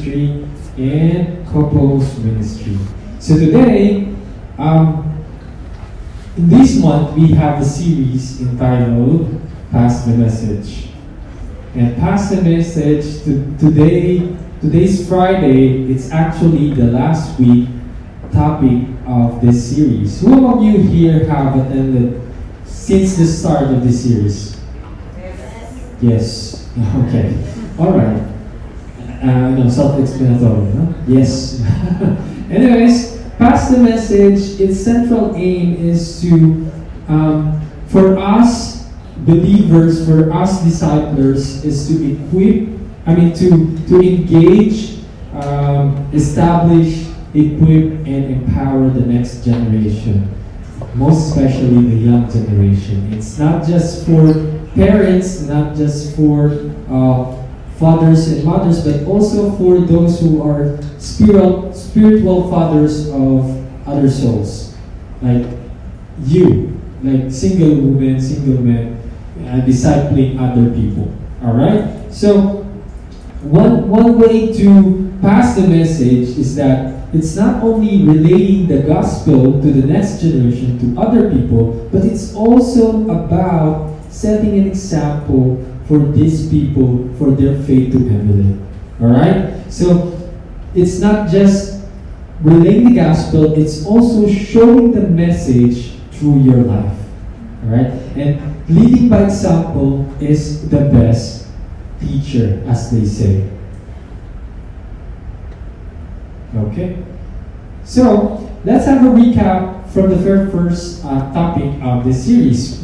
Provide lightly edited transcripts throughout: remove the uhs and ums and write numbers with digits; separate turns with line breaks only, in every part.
ministry and couples ministry. So today, in this month, we have a series entitled Pass the Message. And Pass the Message, today's Friday, it's actually the last week topic of this series. Who of you here have attended since the start of this series? Yes. Okay. Alright. No, self-explanatory, no? Yes. Anyways, Pass the Message, its central aim is to, for us believers, for us disciples, is to to engage, establish, equip, and empower the next generation. Most especially the young generation. It's not just for parents, not just for fathers and mothers, but also for those who are spiritual fathers of other souls, like you, like single women, single men, discipling other people. All right. So one way to pass the message is that it's not only relaying the gospel to the next generation, to other people, but it's also about setting an example for these people, for their faith to emulate. Alright? So, it's not just relaying the gospel, it's also showing the message through your life. Alright? And leading by example is the best teacher, as they say. Okay? So, let's have a recap from the very first topic of the series.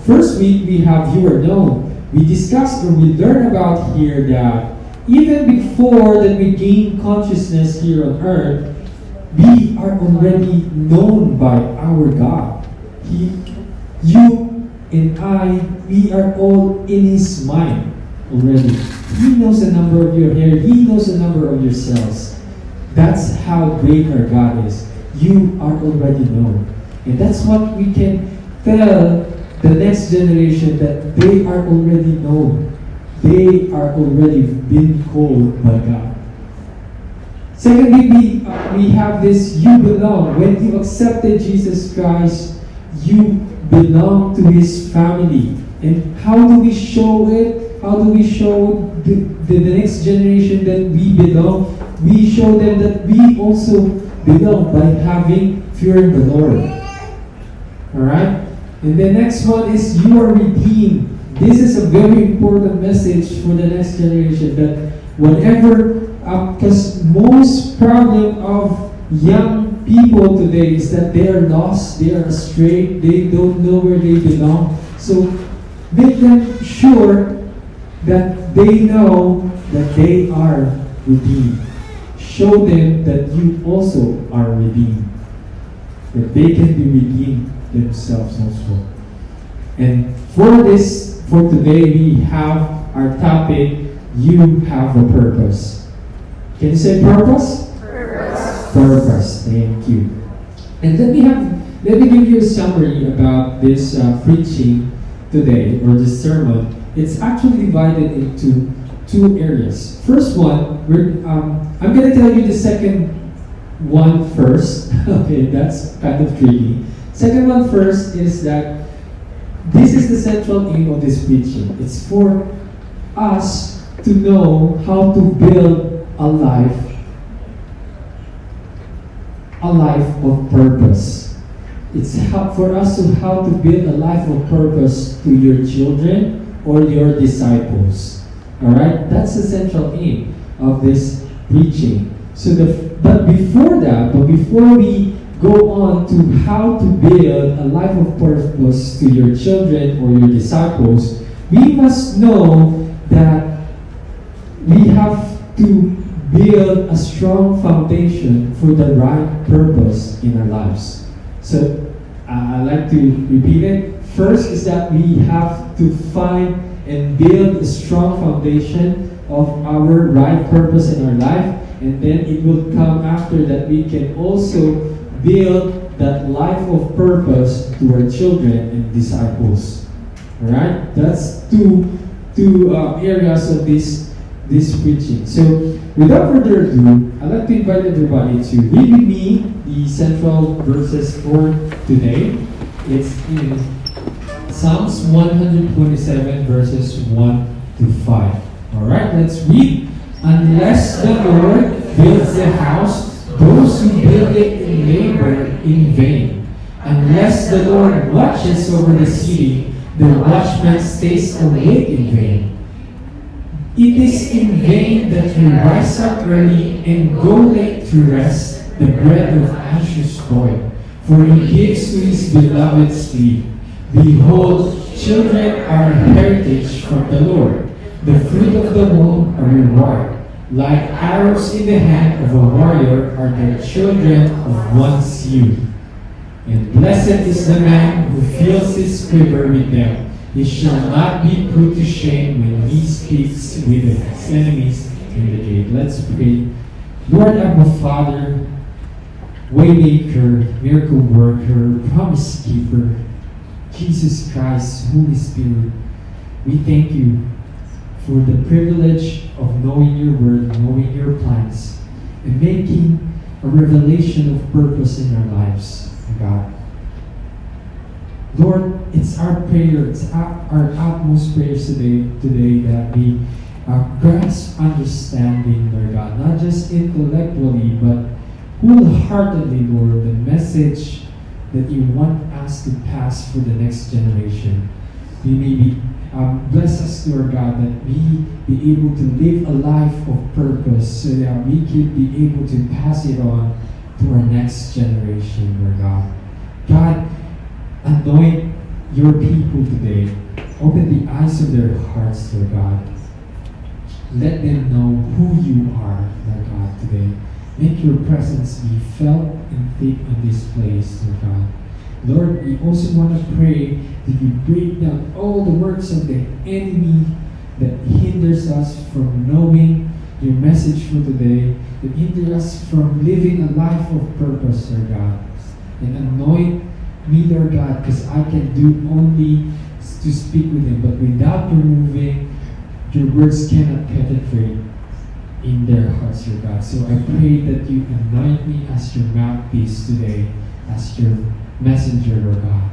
First week, we have You Are Known. We discussed or we learned about here that even before that we gain consciousness here on earth, we are already known by our God. You and I, we are all in His mind already. He knows the number of your hair. He knows the number of your cells. That's how great our God is. You are already known. And that's what we can tell the next generation, that they are already known. They are already been called by God. Secondly, we have this, you belong. When you accepted Jesus Christ, you belong to His family. And how do we show it? How do we show the next generation that we belong? We show them that we also belong by having fear in the Lord. Alright? And the next one is you are redeemed. This is a very important message for the next generation, that whenever, because most problem of young people today is that they are lost, they are astray, they don't know where they belong. So make them sure that they know that they are redeemed. Show them that you also are redeemed, that they can be redeemed themselves also. And for today, we have our topic, you have a purpose. Can you say purpose?
Purpose.
Purpose. Thank you. And let me give you a summary about this preaching today, or this sermon. It's actually divided into two areas. First one, I'm going to tell you the second one first. Okay, that's kind of tricky. Second one first is that this is the central aim of this preaching. It's for us to know how to build a life of purpose. It's for us how to build a life of purpose to your children or your disciples. Alright? That's the central aim of this preaching. But before we go on to how to build a life of purpose to your children or your disciples, we must know that we have to build a strong foundation for the right purpose in our lives. So, I'd like to repeat it. First is that we have to find and build a strong foundation of our right purpose in our life, and then it will come after that we can also build that life of purpose to our children and disciples. Alright? That's two areas of this this preaching. So, without further ado, I'd like to invite everybody to read with me the central verses for today. It's in Psalms 127 verses 1 to 5. Alright, let's read. Unless the Lord builds the house, those who build it labor in vain. Unless the Lord watches over the city, the watchman stays awake in vain. It is in vain that you rise up early and go late to rest, the bread of anxious toil, for he gives to his beloved sleep. Behold, children are a heritage from the Lord, the fruit of the womb a reward. Like arrows in the hand of a warrior are the children of one's youth. And blessed is the man who fills his quiver with them. He shall not be put to shame when he speaks with his enemies in the gate. Let's pray. Lord, Abba Father, Waymaker, miracle worker, promise keeper, Jesus Christ, Holy Spirit, we thank you for the privilege of knowing your word, knowing your plans, and making a revelation of purpose in our lives, God. Lord, it's our prayer, it's our utmost prayers today that we grasp understanding, Lord God, not just intellectually, but wholeheartedly, Lord, the message that you want us to pass for the next generation. We may be bless us, Lord God, that we be able to live a life of purpose so that we can be able to pass it on to our next generation, Lord God. God, anoint your people today. Open the eyes of their hearts, Lord God. Let them know who you are, Lord God, today. Make your presence be felt and thick in this place, Lord God. Lord, we also want to pray that you break down all the works of the enemy that hinders us from knowing your message for today, that hinders us from living a life of purpose, Lord God. And anoint me, Lord God, because I can do only to speak with him, but without your moving, your words cannot penetrate in their hearts, Lord God. So I pray that you anoint me as your mouthpiece today, as your messenger, Lord God.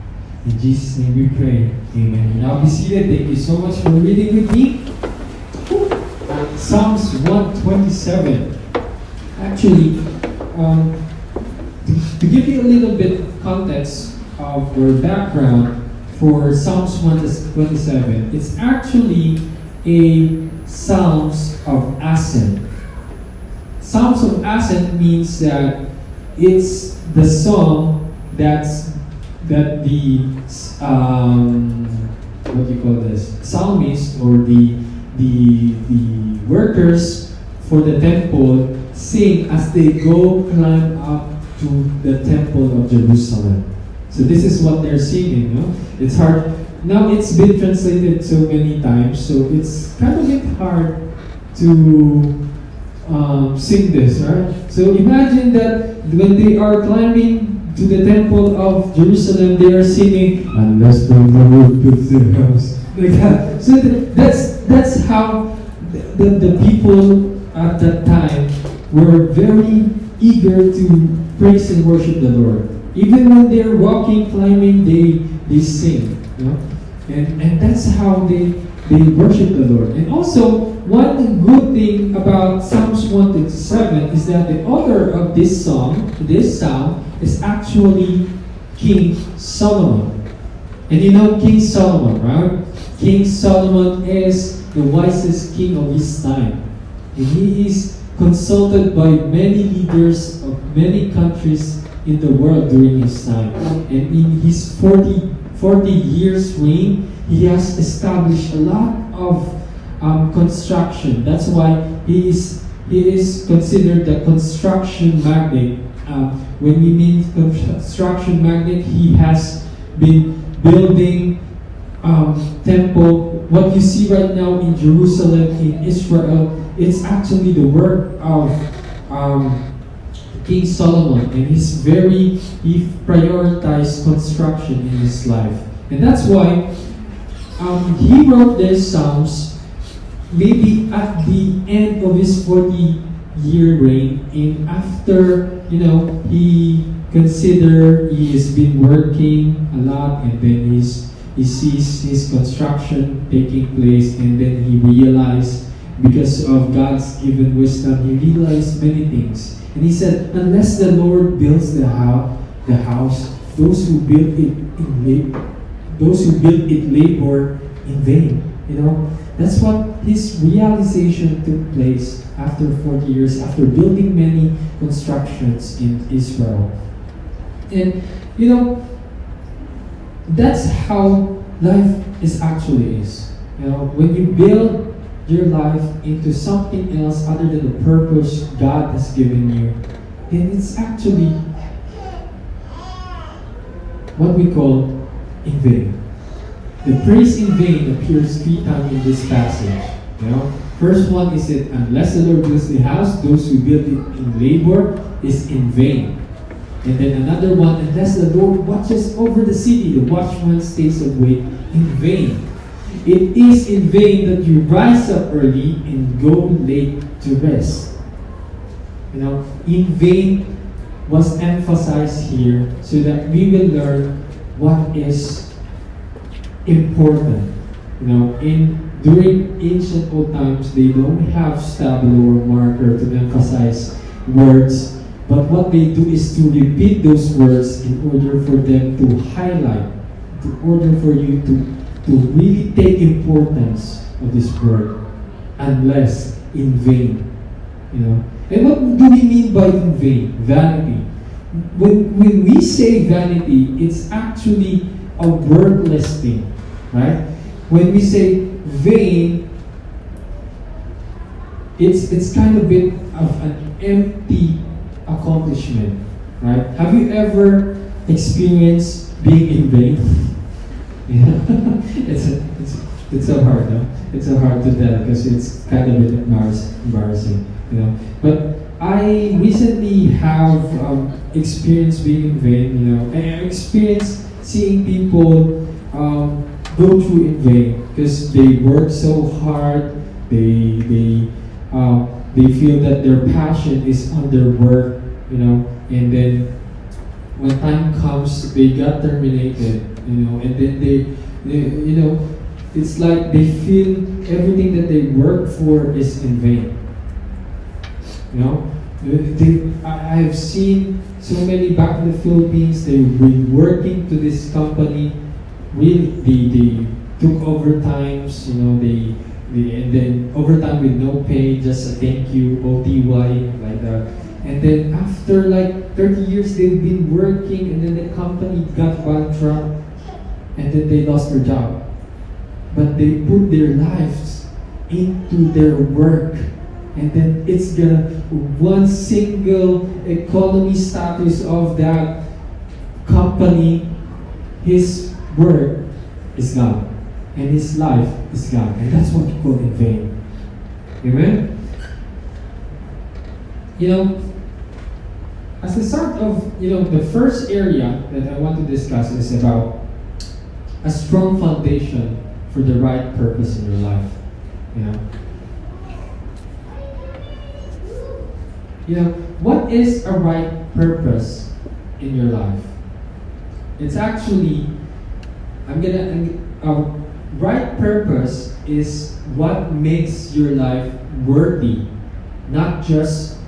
In Jesus' name we pray. Amen. Now be seated. Thank you so much for reading with me. Psalms 127. Actually, to give you a little bit of context of your background for Psalms 127, it's actually a Psalms of Ascent. Psalms of Ascent means that it's the song that the what do you call this, psalmist or the workers for the temple sing as they go climb up to the temple of Jerusalem. So this is what they're singing. No? It's hard. Now it's been translated so many times, so it's kind of a bit hard to sing this, right? So imagine that when they are climbing to the temple of Jerusalem, they are singing, "Unless the Lord builds the house," like that. So that's how the people at that time were very eager to praise and worship the Lord. Even when they're walking, climbing, they sing. You know? And that's how they worship the Lord. And also, one good thing about Psalms 127 is that the author of this psalm is actually King Solomon. And you know King Solomon, right? King Solomon is the wisest king of his time. And he is consulted by many leaders of many countries in the world during his time. And in his 40 years reign, he has established a lot of construction. That's why he is considered the construction magnate. When we mean construction magnate, he has been building temple. What you see right now in Jerusalem, in Israel, it's actually the work of King Solomon, and he prioritized construction in his life. And that's why he wrote these Psalms maybe at the end of his 40-year reign, and after, he consider he has been working a lot, and then he sees his construction taking place, and then he realized, because of God's given wisdom, he realized many things. And he said, unless the Lord builds the house, those who build it labor in vain. That's what his realization took place after 40 years, after building many constructions in Israel. And that's how life actually is. When you build your life into something else other than the purpose God has given you, then it's actually what we call in vain. The phrase in vain appears 3 times in this passage. First one is that unless the Lord builds the house, those who build it in labor is in vain. And then another one, unless the Lord watches over the city, the watchman stays awake in vain. It is in vain that you rise up early and go late to rest. In vain was emphasized here so that we will learn what is important. During ancient old times, they don't have stabilo or marker to emphasize words, but what they do is to repeat those words in order for them to highlight, in order for you to really take importance of this word, unless in vain. And what do we mean by in vain? Vanity. When we say vanity, it's actually a worthless thing, right? When we say vain, it's kind of a bit of an empty accomplishment, right? Have you ever experienced being in vain? It's so hard, no? It's so hard to tell because it's kind of a bit embarrassing, But I recently have experienced being in vain, and I experienced seeing people go through in vain because they work so hard. They feel that their passion is on their work, and then when time comes, they got terminated, and then they it's like they feel everything that they work for is in vain. I've seen so many back in the Philippines. They've been working to this company. Really, they took overtimes. And then overtime with no pay, just a thank you, OTY, like that. And then after like 30 years, they've been working, and then the company got bankrupt, and then they lost their job. But they put their lives into their work, and then it's one single economy status of that company, his work is gone, and his life is gone, and that's what you call in vain. Amen? As the start of, the first area that I want to discuss is about a strong foundation for the right purpose in your life. What is a right purpose in your life? It's actually, right purpose is what makes your life worthy, not just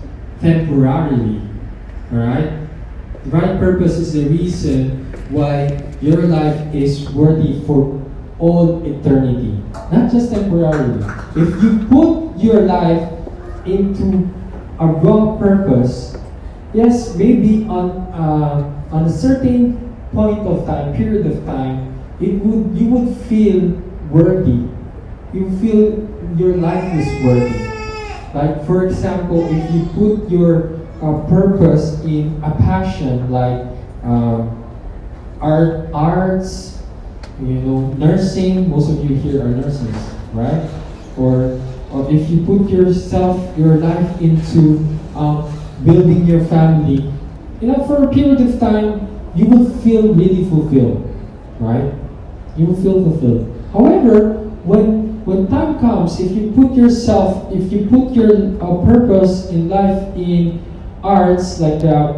temporarily. Alright? Right purpose is the reason why your life is worthy for all eternity, not just temporarily. If you put your life into a wrong purpose, yes, maybe on a certain period of time, you would feel worthy. You feel your life is worthy. Like for example, if you put your purpose in a passion like arts, nursing. Most of you here are nurses, right? Or if you put your life into building your family, for a period of time, you will feel really fulfilled, right? You will feel fulfilled. However, when when time comes, if you put your purpose in life in arts like that,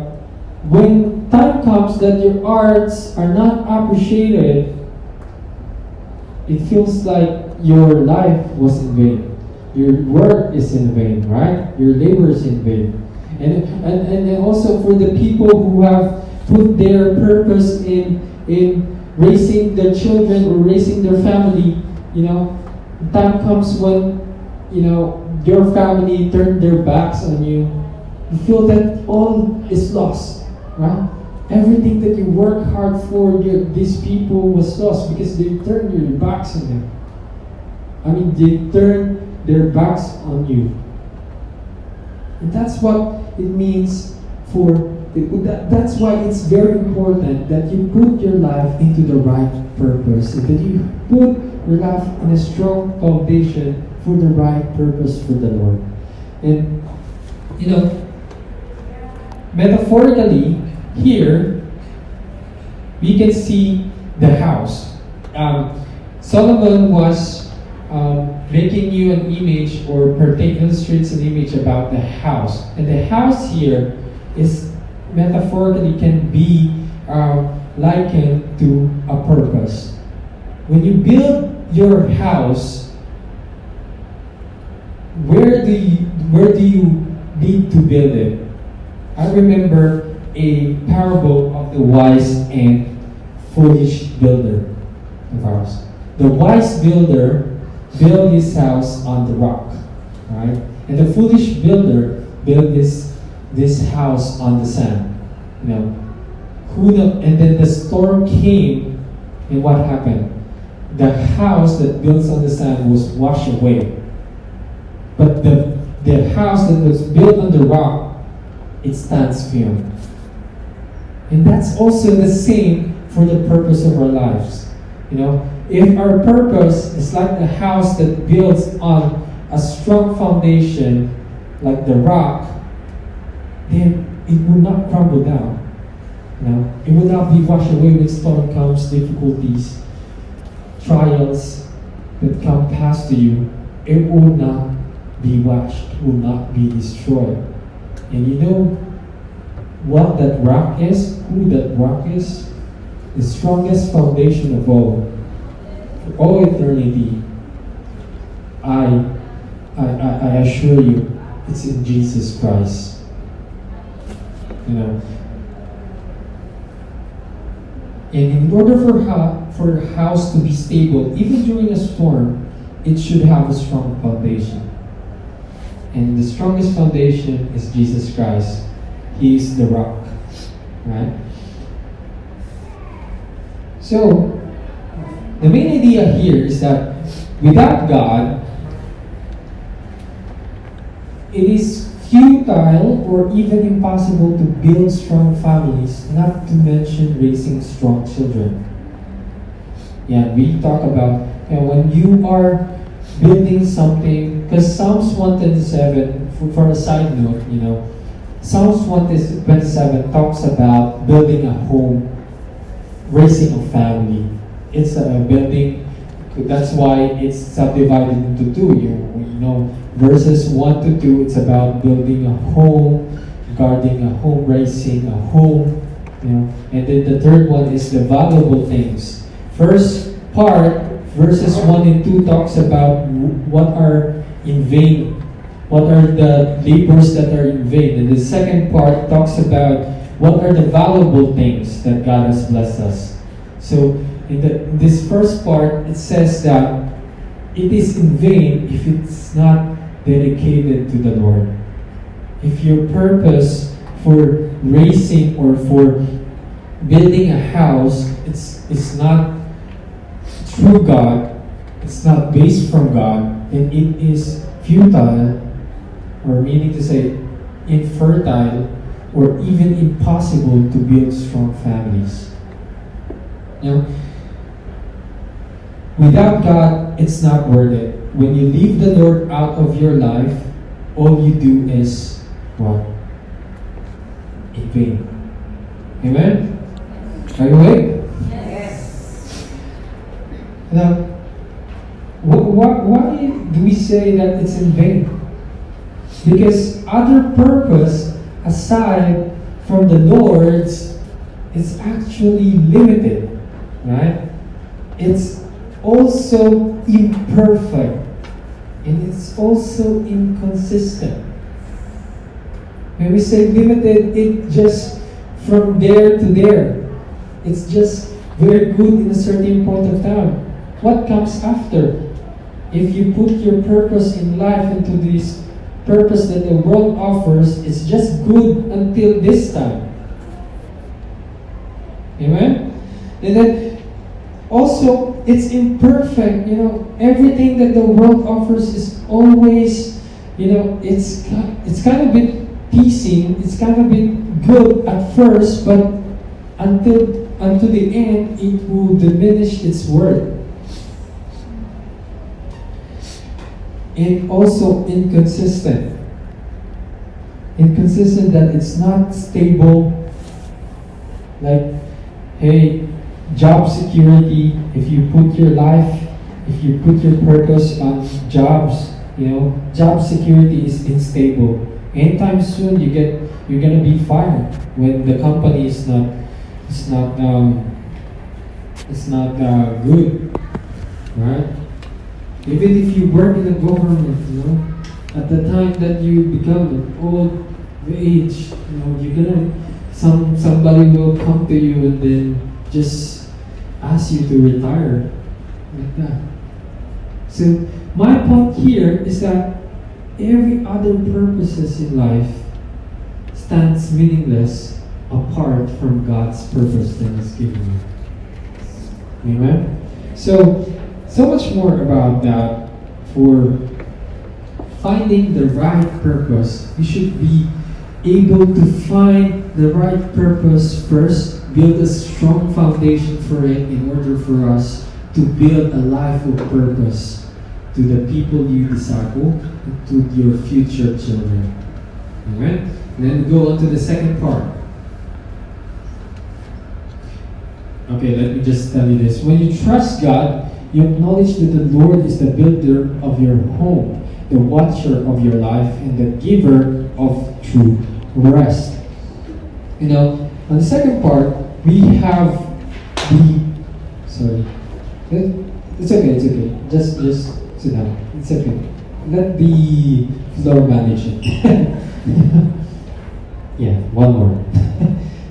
when time comes that your arts are not appreciated, it feels like your life was in vain. Your work is in vain, right? Your labor is in vain. And also for the people who have put their purpose in raising their children or raising their family, time comes when, your family turned their backs on you. You feel that all is lost, right? Everything that you work hard for these people was lost because they turned their backs on them. They turned their backs on you. And that's what it means that's why it's very important that you put your life into the right purpose, and that you put your life in a strong foundation for the right purpose for the Lord. And, metaphorically, here, we can see the house. Solomon was making you an image, or illustrates an image about the house. And the house here is metaphorically can be likened to a purpose. When you build your house, where do you need to build it? I remember a parable of the wise and foolish builder of ours. The wise builder built his house on the rock, right? And the foolish builder built this house on the sand. And then the storm came, and what happened? The house that built on the sand was washed away. But the house that was built on the rock, it stands firm. And that's also the same for the purpose of our lives. If our purpose is like the house that builds on a strong foundation, like the rock, then it will not crumble down. It will not be washed away when storm comes, difficulties, trials that come past to you. It will not be washed, will not be destroyed. And you know what that rock is? Who that rock is? The strongest foundation of all. For all eternity, I assure you, it's in Jesus Christ. And in order for a house to be stable, even during a storm, it should have a strong foundation. And the strongest foundation is Jesus Christ. He is the rock, right? So, the main idea here is that without God, it is futile or even impossible to build strong families, not to mention raising strong children. We talk about when you are building something, because Psalms 127, for a side note, Psalms 127 talks about building a home, raising a family. It's a building, that's why it's subdivided into two. Verses 1 to 2, it's about building a home, guarding a home, raising a home. And then the third one is the valuable things. First part, verses 1 and 2 talks about what are in vain, what are the labors that are in vain. And the second part talks about what are the valuable things that God has blessed us. So in this first part, it says that it is in vain if it's not dedicated to the Lord. If your purpose for raising or for building a house, it's not through God, it's not based from God, then it is futile, or meaning to say infertile, or even impossible to build strong families. Without God, it's not worth it. When you leave the Lord out of your life, all you do is what? In vain. Amen? Are you awake?
Yes.
Now, why do we say that it's in vain? Because other purpose aside from the Lord's is actually limited, right? It's also imperfect and it's also inconsistent. When we say limited, it just from there to there. It's just very good in a certain point of time. What comes after? If you put your purpose in life into this purpose that the world offers, it's just good until this time. Amen? And then also, it's imperfect. Everything that the world offers is always, it's kind of bit pleasing, it's kind of bit good at first, but until the end, it will diminish its worth. And also inconsistent. Inconsistent that it's not stable. Like, hey, job security, if you put your life, if you put your purpose on jobs, job security is unstable. Anytime soon you're gonna be fired when the company is not good, right? Even if you work in the government, at the time that you become an old age, you're gonna somebody will come to you and then just ask you to retire like that. So my point here is that every other purposes in life stands meaningless apart from God's purpose that He's given you. Amen? So much more about that. For finding the right purpose, you should be able to find the right purpose first, build a strong foundation for it in order for us to build a life of purpose to the people you disciple, and to your future children. Amen? And then go on to the second part. Okay, let me just tell you this. When you trust God, you acknowledge that the Lord is the builder of your home, the watcher of your life, and the giver of true rest. On the second part, we have sorry. It's okay. Just sit down. It's okay. Let the floor manage it. Yeah, one more.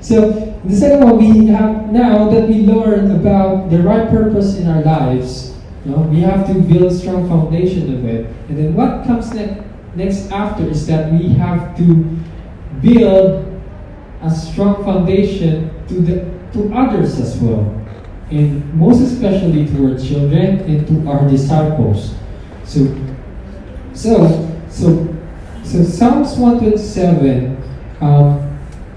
So, the second one, we have, now that we learn about the right purpose in our lives, we have to build a strong foundation of it. And then what comes next after is that we have to build a strong foundation to others as well. And most especially to our children and to our disciples. So Psalms 127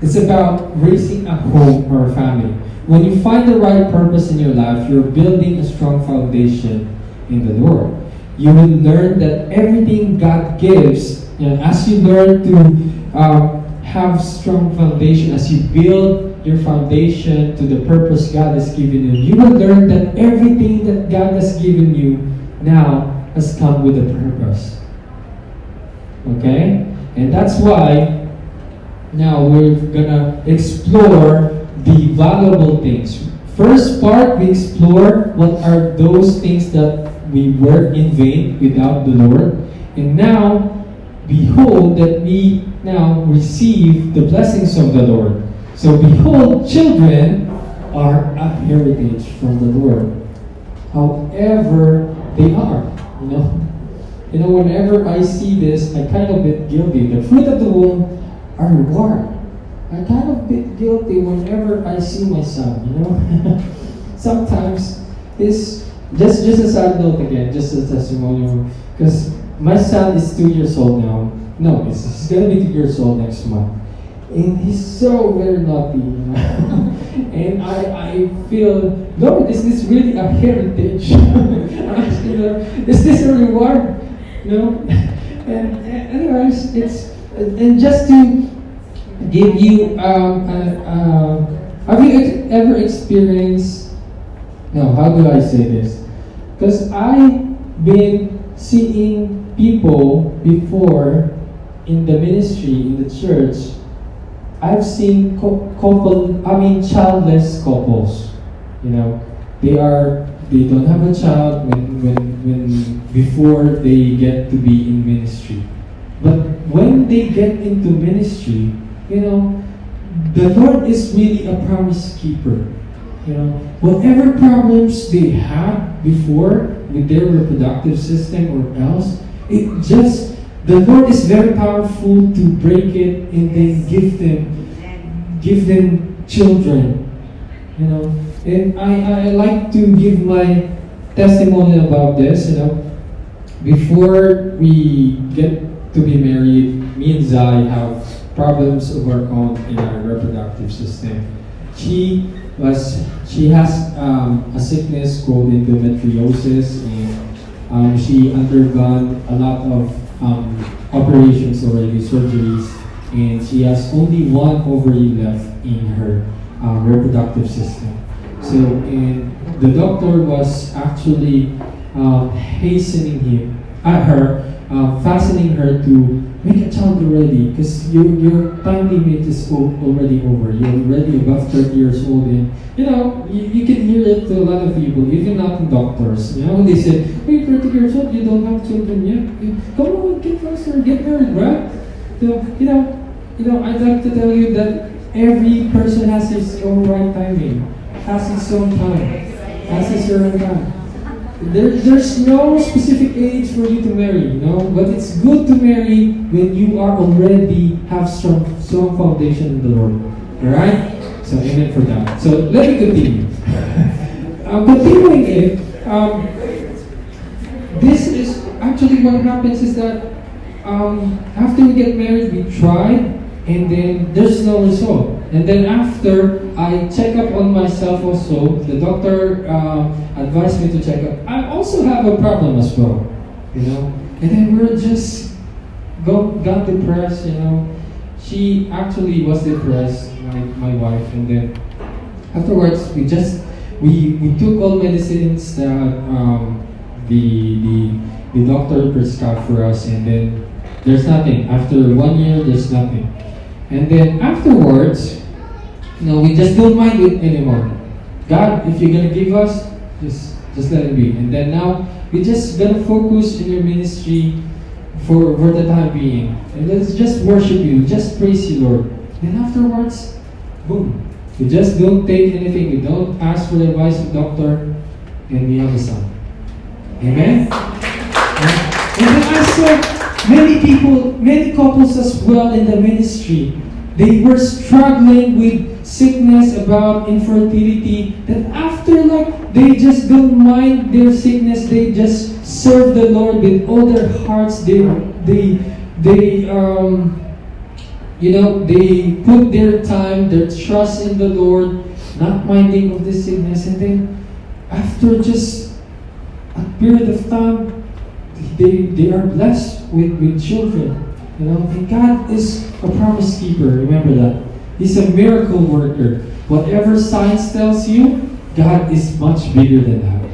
is about raising a home or a family. When you find the right purpose in your life, you're building a strong foundation in the Lord. You will learn that everything God gives, as you learn to have strong foundation, as you build your foundation to the purpose God has given you, you will learn that everything that God has given you now has come with a purpose. Okay? And that's why now we're gonna explore the valuable things. First part, we explore what are those things that we work in vain without the Lord. And now, behold that we now receive the blessings of the Lord. So behold, children are a heritage from the Lord. However they are, whenever I see this, I kind of get guilty. The fruit of the womb are reward. I kind of bit guilty whenever I see my son, Sometimes it's just a side note again, just a testimonial, because my son is 2 years old now. No, he's gonna be 2 years old next month. And he's so very naughty, And I feel, Lord, is this really a heritage? Is this a reward? And anyways, and just to give you, have you ever experienced? No, how do I say this? Because I been seeing people before in the ministry, in the church. I've seen childless couples. You know, they don't have a child when before they get to be in ministry. But when they get into ministry, you know, the Lord is really a promise keeper. You know, whatever problems they had before with their reproductive system or else, the Lord is very powerful to break it and then give them children. You know, and I like to give my testimony about this. You know, before we get to be married, me and Zai have problems of our own in our reproductive system. She has a sickness called endometriosis, and she undergone a lot of operations already, surgeries, and she has only one ovary left in her reproductive system. So, and the doctor was actually fastening her to make a child already, because your time limit is already over. You're already above 30 years old, and you know you can hear it to a lot of people, even not doctors. You know, they say, "Hey, 30 years old, you don't have children yet. Come on, get faster, get married, right?" So you know, I'd like to tell you that every person has his own right timing, has his own time, has his own time. There's no specific age for you to marry, you know, but it's good to marry when you are already have strong foundation in the Lord. Alright? So amen for that. So let me continue. Continuing it, this is actually what happens is that after we get married, we try, and then there's no result. And then after I check up on myself also, the doctor advised me to check up. I also have a problem as well, you know. And then we're just got depressed, you know. She actually was depressed, my wife, and then afterwards we took all medicines that the doctor prescribed for us, and then there's nothing. After 1 year, there's nothing. And then afterwards, you know, we just don't mind it anymore. God, if you're gonna give us, just let it be. And then now we just gonna focus in your ministry for the time being. And let's just worship you, just praise you, Lord. Then afterwards, boom. We just don't take anything, we don't ask for the advice of doctor, and we have a son. Amen? And then I saw many couples as well in the ministry. They were struggling with sickness, about infertility, that after they just don't mind their sickness, they just serve the Lord with all their hearts. They put their time, their trust in the Lord, not minding of the sickness, and then after just a period of time, they are blessed with children. You know, and God is a promise keeper. Remember that. He's a miracle worker. Whatever science tells you, God is much bigger than that.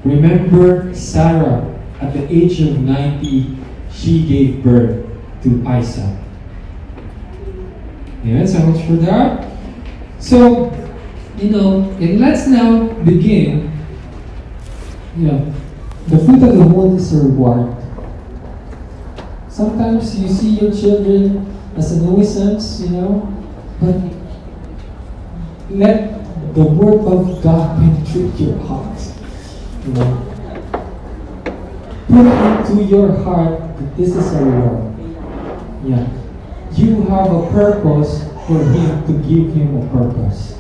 Remember Sarah, at the age of 90, she gave birth to Isaac. Amen. So much for that. So, you know, and let's now begin. You know, the fruit of the womb is a reward. Sometimes you see your children as a nuisance, you know, but let the word of God penetrate your heart. You know, put into your heart that this is a reward. Yeah, you have a purpose for Him to give Him a purpose.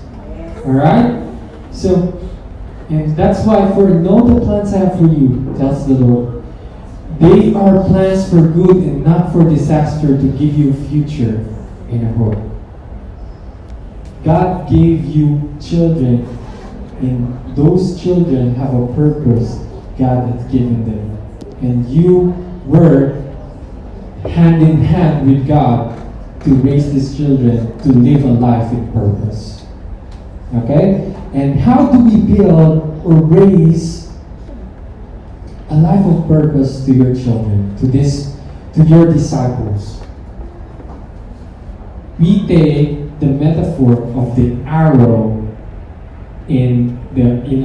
All right. So, and that's why, for know the plans I have for you, tells the Lord. They are plans for good and not for disaster, to give you a future and a hope. God gave you children, and those children have a purpose God has given them. And you work hand in hand with God to raise these children to live a life with purpose. Okay? And how do we build or raise a life of purpose to your children, to your disciples. We take the metaphor of the arrow in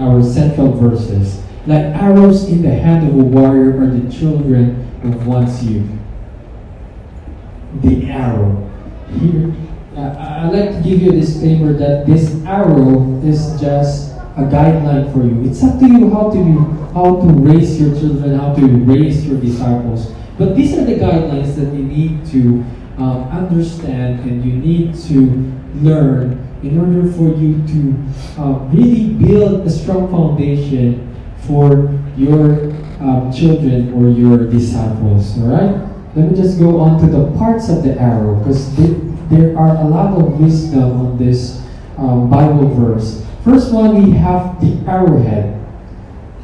our central verses. Like arrows in the hand of a warrior are the children of one's youth. The arrow. Here, I'd like to give you a disclaimer that this arrow is just a guideline for you. It's up to you how to raise your children, how to raise your disciples. But these are the guidelines that you need to understand and you need to learn in order for you to really build a strong foundation for your children or your disciples. All right? Let me just go on to the parts of the arrow because there are a lot of wisdom on this Bible verse. First one, we have the arrowhead.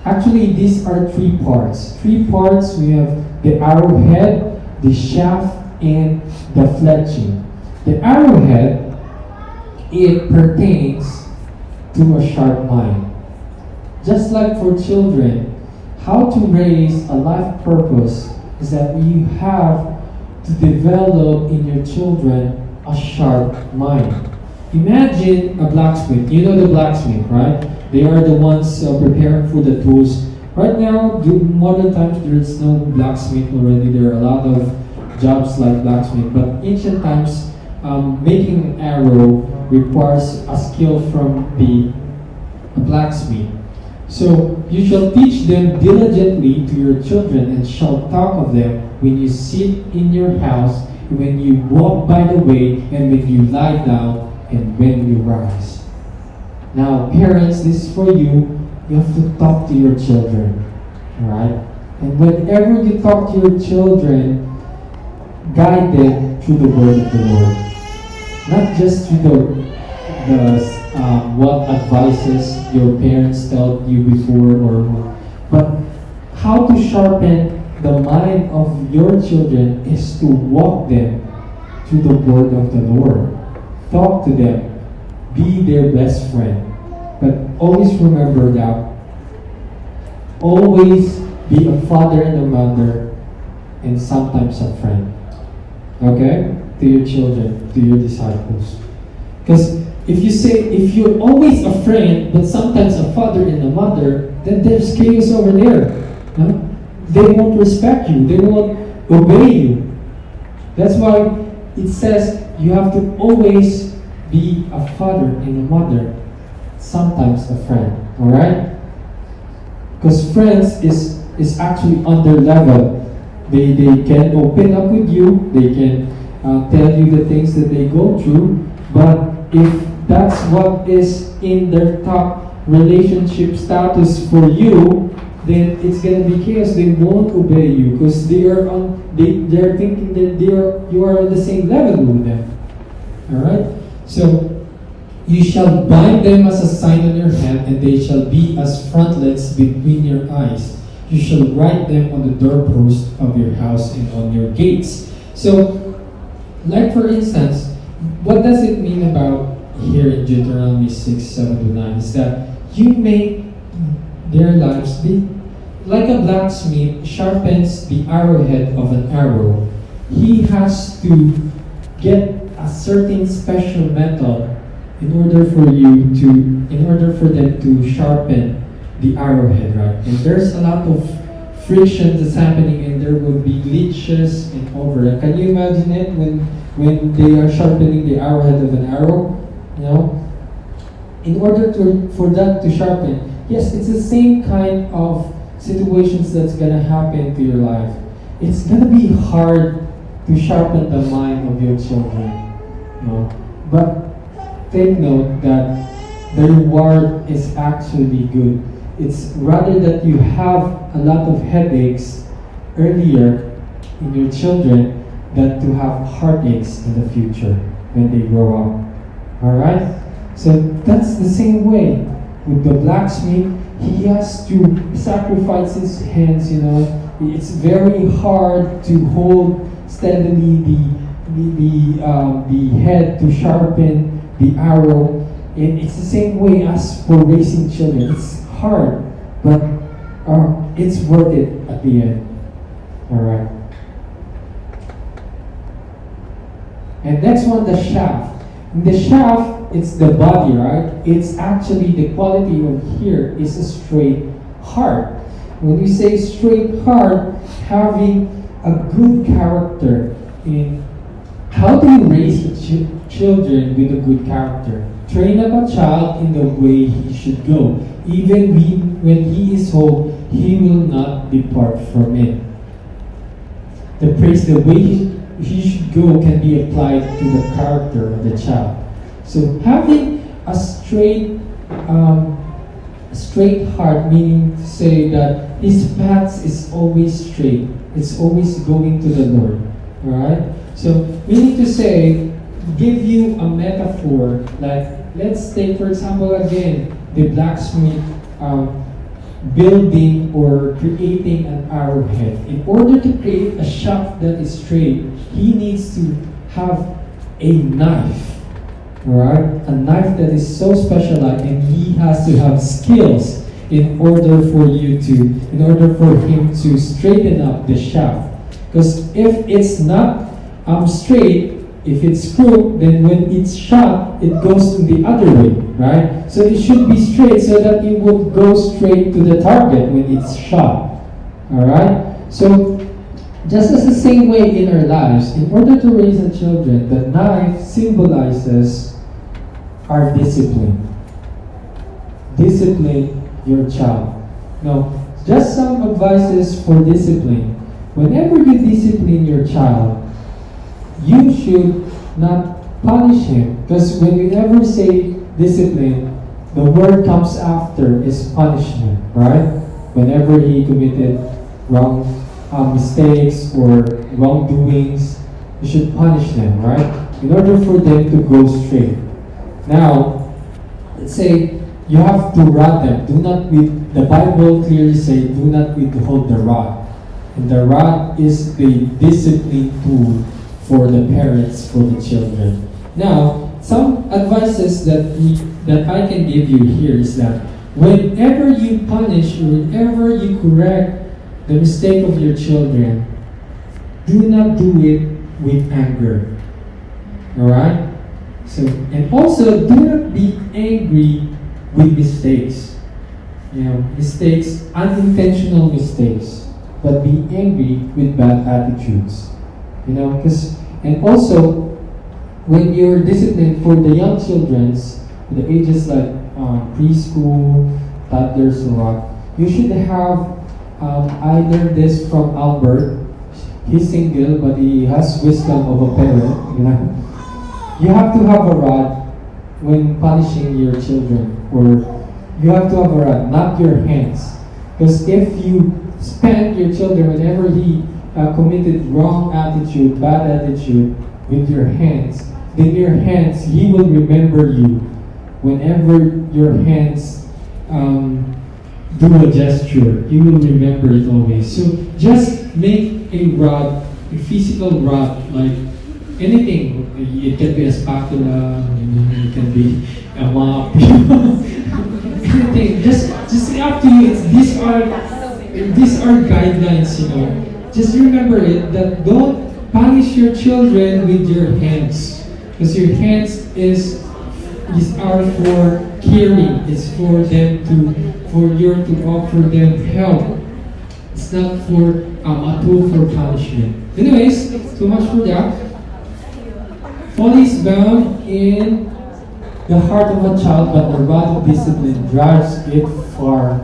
Actually, these are three parts. Three parts, we have the arrowhead, the shaft, and the fletching. The arrowhead, it pertains to a sharp mind. Just like for children, how to raise a life purpose is that you have to develop in your children a sharp mind. Imagine a blacksmith. You know the blacksmith, right? They are the ones preparing for the tools. Right now, modern times, there is no blacksmith already. There are a lot of jobs like blacksmith. But ancient times, making an arrow requires a skill from the blacksmith. So you shall teach them diligently to your children and shall talk of them when you sit in your house, when you walk by the way, and when you lie down, and when you rise. Now, parents, this is for you. You have to talk to your children. Alright? And whenever you talk to your children, guide them through the word of the Lord. Not just through what advices your parents told you before, but how to sharpen the mind of your children is to walk them through the word of the Lord. Talk to them. Be their best friend. But always remember that always be a father and a mother and sometimes a friend. Okay? To your children, to your disciples. Because if you're always a friend but sometimes a father and a mother, then there's chaos over there. Huh? They won't respect you. They won't obey you. That's why it says you have to always be a father and a mother, sometimes a friend. Alright? Because friends is actually on their level. They can open up with you. They can tell you the things that they go through. But if that's what is in their top relationship status for you, then it's gonna be chaos. They won't obey you because they're thinking that you are on the same level with them. Alright? So you shall bind them as a sign on your hand, and they shall be as frontlets between your eyes. You shall write them on the doorpost of your house and on your gates. So, like for instance, what does it mean about here in Deuteronomy 6:7-9? Is that you make their lives be like a blacksmith sharpens the arrowhead of an arrow. He has to get a certain special metal in order for them to sharpen the arrowhead, right? And there's a lot of friction that's happening, and there will be glitches and over. Can you imagine it when they are sharpening the arrowhead of an arrow? You know, in order for that to sharpen, yes, it's the same kind of situations that's gonna happen to your life. It's gonna be hard to sharpen the mind of your children. But take note that the reward is actually good. It's rather that you have a lot of headaches earlier in your children than to have heartaches in the future when they grow up. Alright? So that's the same way with the blacksmith. He has to sacrifice his hands, It's very hard to hold steadily the head to sharpen the arrow. And it's the same way as for raising children. It's hard, but it's worth it at the end. Alright. And next one, the shaft. In the shaft, it's the body, right? It's actually the quality of here is a straight heart. When we say straight heart, having a good character. In how do you raise the children with a good character? Train up a child in the way he should go. Even when he is old, he will not depart from it. The praise, the way he should go can be applied to the character of the child. So having a straight heart, meaning to say that his path is always straight. It's always going to the Lord. Alright? So meaning to say, give you a metaphor, like let's take for example again the blacksmith building or creating an arrowhead. In order to create a shaft that is straight, he needs to have a knife. Alright? A knife that is so specialized, and he has to have skills in order for him to straighten up the shaft. Because if it's not straight, if it's crooked, then when it's shot, it goes in the other way, right? So it should be straight so that it would go straight to the target when it's shot. Alright? So, just as the same way in our lives, in order to raise our children, the knife symbolizes our discipline. Discipline your child. Now, just some advices for discipline. Whenever you discipline your child, you should not punish him. Because when you ever say discipline, the word comes after is punishment, right? Whenever he committed wrong mistakes or wrongdoings, you should punish them, right? In order for them to go straight. Now, let's say you have to rod them. The Bible clearly says, do not withhold the rod. And the rod is the discipline tool for the parents, for the children. Now, some advices that I can give you here is that whenever you punish or whenever you correct the mistake of your children, do not do it with anger. Alright? So, and also do not be angry with mistakes. Mistakes, unintentional mistakes, but be angry with bad attitudes. And also, when you're disciplined for the young children's, the ages like preschool, toddlers, or what, you should have I learned this from Albert. He's single, but he has wisdom of a parent. You have to have a rod when punishing your children, or you have to have a rod, not your hands. Because if you spank your children whenever he committed wrong attitude, bad attitude with your hands, then your hands, he will remember you whenever your hands do a gesture. He will remember it always. So just make a rod, a physical rod, like anything. It can be a spatula, it can be a mop, anything. Just up to you. These are guidelines, Just remember it, that don't punish your children with your hands. Because your hands are for caring. It's for them to offer them help. It's not for a tool for punishment. Anyways, so much for that. Folly is bound in the heart of a child, but the rod of discipline drives it far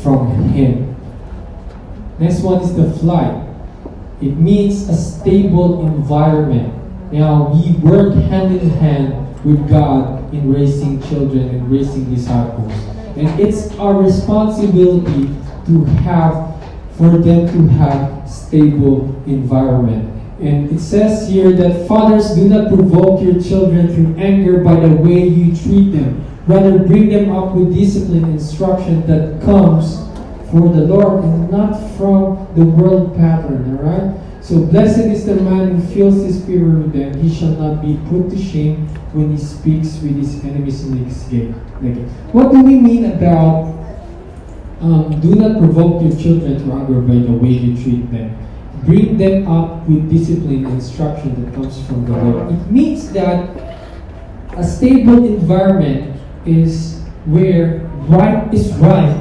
from him. Next one is the flight. It means a stable environment. Now, we work hand in hand with God in raising children and raising disciples. And it's our responsibility for them to have stable environment. And it says here that fathers, do not provoke your children to anger by the way you treat them. Rather, bring them up with discipline and instruction that comes for the Lord and not from the world pattern. Alright? So blessed is the man who fills his spirit with them. He shall not be put to shame when he speaks with his enemies in his gate. What do we mean about Do not provoke your children to anger by the way you treat them. Bring them up with discipline and instruction that comes from the Lord. It means that a stable environment is where right is right,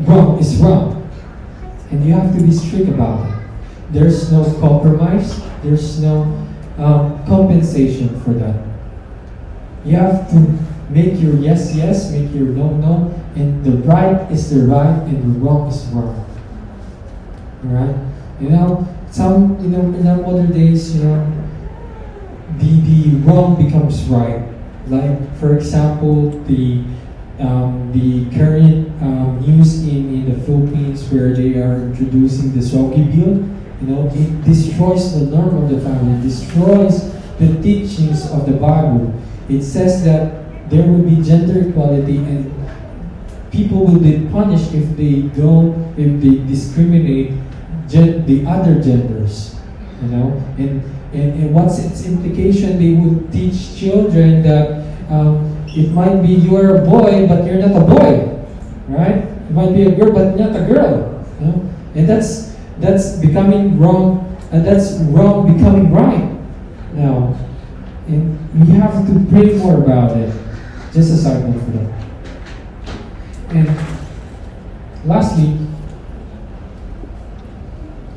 wrong is wrong. And you have to be strict about it. There's no compromise. There's no compensation for that. You have to make your yes, yes, make your no, no, and the right is the right and the wrong is wrong. Alright? In our modern days, the wrong becomes right. Like, for example, the current news in the Philippines where they are introducing the Sogi bill. It destroys the norm of the family, destroys the teachings of the Bible. It says that there will be gender equality and people will be punished if they discriminate the other genders. And what's its implication? They would teach children that it might be you are a boy but you're not a boy, right? It might be a girl but not a girl. And that's becoming wrong, and that's wrong becoming right now. And we have to pray more about it. Just a side note for that. And lastly,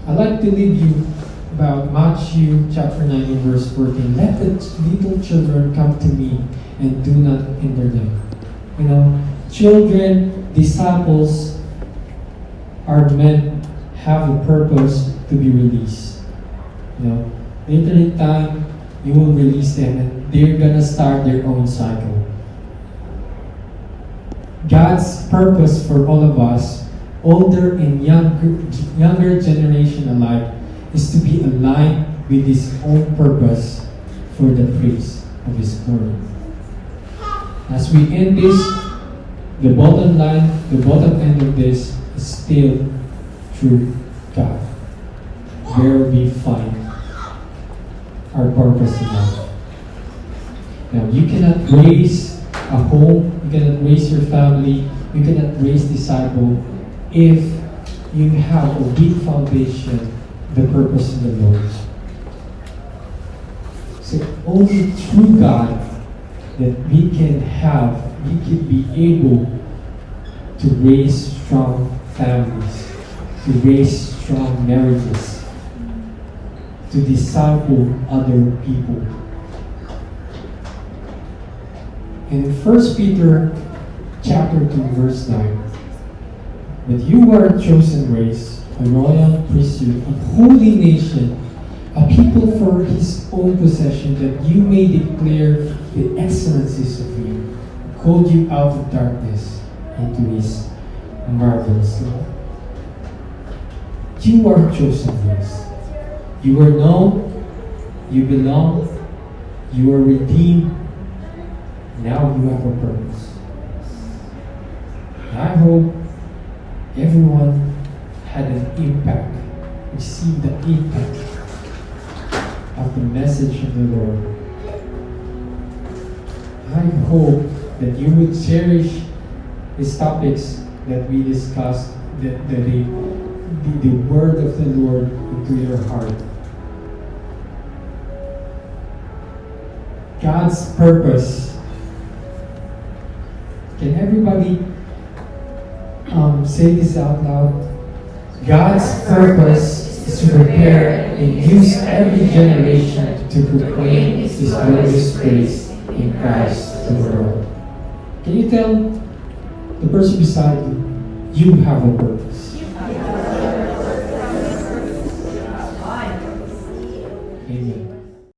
I'd like to leave you about Matthew chapter 9 and verse 14. Let the little children come to me and do not hinder them. Children, disciples are meant have a purpose to be released. Later in time, you will release them and they're gonna start their own cycle. God's purpose for all of us, older and younger generation alike, is to be aligned with His own purpose for the praise of His glory. As we end this, the bottom line, the bottom end of this is still through God, where we find our purpose in life. Now, you cannot raise a home, you cannot raise your family, you cannot raise disciples if you have a weak foundation, the purpose in the Lord. So only through God that we can be able to raise strong families, to raise strong marriages, to disciple other people. In 1 Peter chapter 2 verse 9, but you are a chosen race, a royal priesthood, a holy nation, a people for His own possession, that you may declare the excellencies of Him, who called you out of darkness into His marvelous light. You are a chosen race. You are known, you belong, you are redeemed. Now you have a purpose. I hope everyone had an impact, received the impact of the message of the Lord. I hope that you would cherish these topics that we discussed, the word of the Lord into your heart. God's purpose. Can everybody say this out loud? God's purpose is to prepare and use every generation to proclaim His glorious praise in Christ to the world. Can you tell the person beside you, you have a purpose?